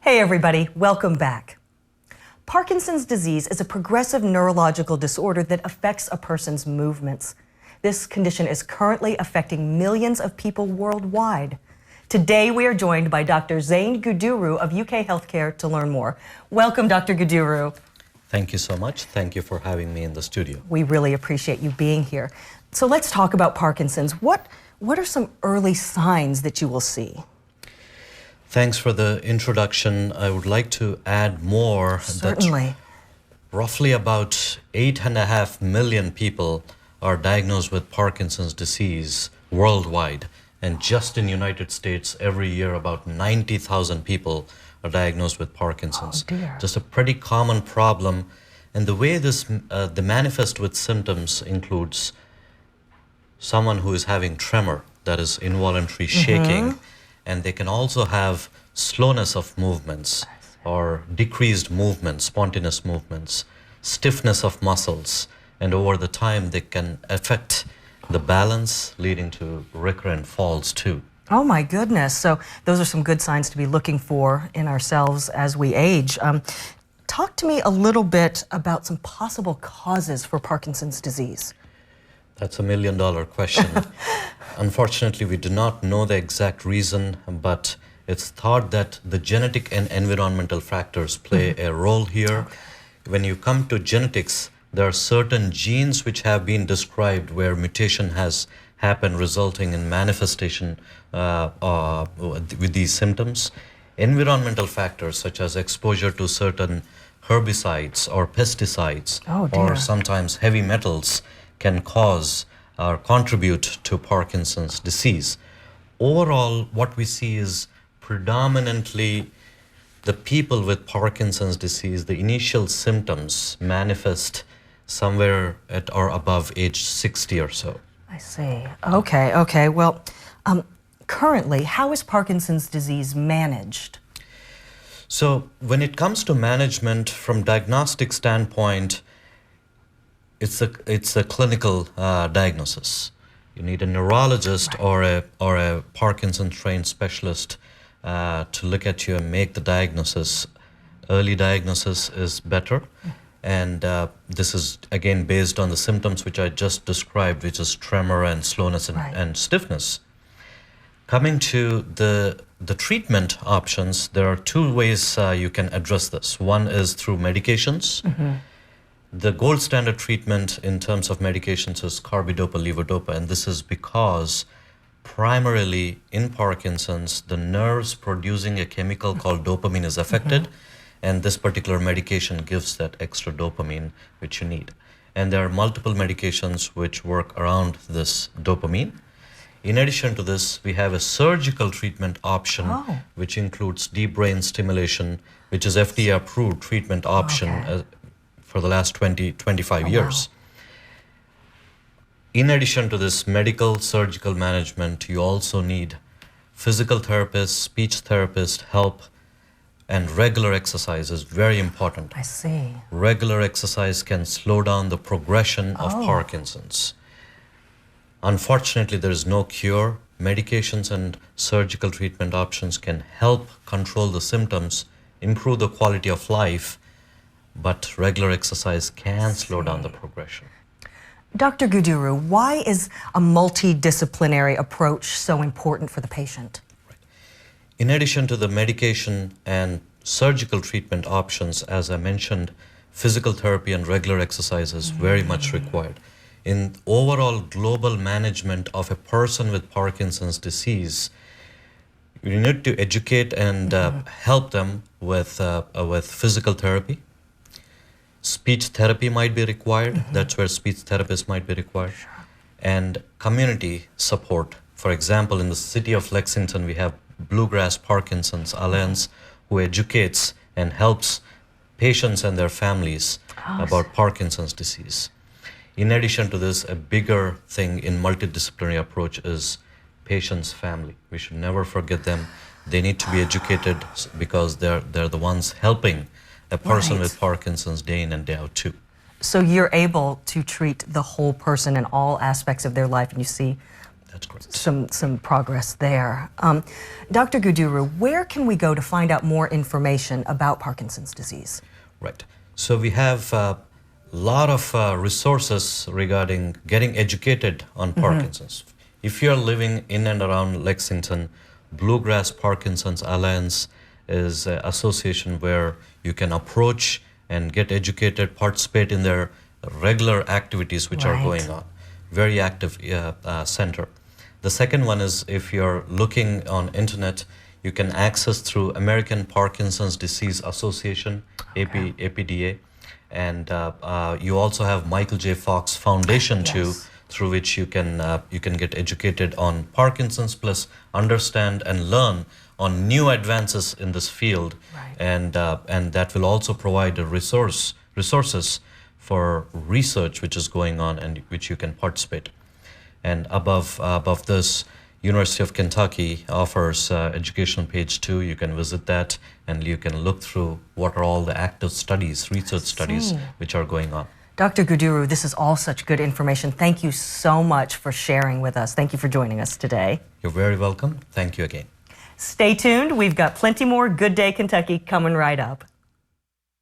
Hey everybody, welcome back. Parkinson's disease is a progressive neurological disorder that affects a person's movements. This condition is currently affecting millions of people worldwide. Today we are joined by Dr. Zain Guduru of UK HealthCare to learn more. Welcome, Dr. Guduru. Thank you so much. Thank you for having me in the studio. We really appreciate you being here. So let's talk about Parkinson's. What are some early signs that you will see? Thanks for the introduction. I would like to add more. Certainly. That roughly about 8.5 million people are diagnosed with Parkinson's disease worldwide. And just in the United States, every year about 90,000 people are diagnosed with Parkinson's. Oh dear. Just a pretty common problem. And the way the manifest with symptoms includes someone who is having tremor, that is involuntary shaking, and they can also have slowness of movements or decreased movements, spontaneous movements, stiffness of muscles, and over the time they can affect the balance, leading to recurrent falls too. Oh my goodness. So those are some good signs to be looking for in ourselves as we age. Talk to me a little bit about some possible causes for Parkinson's disease. That's $1 million question. Unfortunately, we do not know the exact reason, but it's thought that the genetic and environmental factors play a role here. When you come to genetics, there are certain genes which have been described where mutation has happened, resulting in manifestation with these symptoms. Environmental factors such as exposure to certain herbicides or pesticides or sometimes heavy metals can cause or contribute to Parkinson's disease. Overall, what we see is predominantly the people with Parkinson's disease, the initial symptoms manifest somewhere at or above age 60 or so. I see. Okay. Well, currently, how is Parkinson's disease managed? So when it comes to management from diagnostic standpoint, it's a clinical diagnosis. You need a neurologist or a Parkinson trained specialist to look at you and make the diagnosis. Early diagnosis is better, and this is again based on the symptoms which I just described, which is tremor and slowness and stiffness. Coming to the treatment options, there are two ways you can address this. One is through medications. The gold standard treatment in terms of medications is carbidopa-levodopa, and this is because primarily in Parkinson's, the nerves producing a chemical called dopamine is affected, and this particular medication gives that extra dopamine which you need. And there are multiple medications which work around this dopamine. In addition to this, we have a surgical treatment option which includes deep brain stimulation, which is FDA-approved treatment option for the last 25 years. In addition to this medical surgical management, you also need physical therapists, speech therapists, help, and regular exercise is very important. I see. Regular exercise can slow down the progression of Parkinson's. Unfortunately, there is no cure. Medications and surgical treatment options can help control the symptoms, improve the quality of life, but regular exercise can slow down the progression. Dr. Guduru, why is a multidisciplinary approach so important for the patient? In addition to the medication and surgical treatment options, as I mentioned, physical therapy and regular exercise is very much required. In overall global management of a person with Parkinson's disease, you need to educate and help them with physical therapy. Speech therapy might be required. That's where speech therapists might be required. And community support. For example, in the city of Lexington, we have Bluegrass Parkinson's Alliance, who educates and helps patients and their families about Parkinson's disease. In addition to this, a bigger thing in multidisciplinary approach is patient's family. We should never forget them. They need to be educated because they're the ones helping a person with Parkinson's day in and day out too. So you're able to treat the whole person in all aspects of their life, and you see That's correct. some progress there. Dr. Guduru, where can we go to find out more information about Parkinson's disease? Right. So we have a lot of resources regarding getting educated on Parkinson's. If you're living in and around Lexington, Bluegrass Parkinson's Alliance is an association where you can approach and get educated, participate in their regular activities which are going on. Very active center. The second one is if you're looking on internet, you can access through American Parkinson's Disease Association, APDA, and you also have Michael J. Fox Foundation too, through which you can get educated on Parkinson's, plus understand and learn on new advances in this field, and that will also provide the resources for research which is going on and which you can participate. And above this, University of Kentucky offers education page 2. You can visit that and you can look through what are all the active studies, research studies which are going on. Dr. Guduru, this is all such good information. Thank you so much for sharing with us. Thank you for joining us today. You're very welcome. Thank you again. Stay tuned. We've got plenty more Good Day Kentucky coming right up.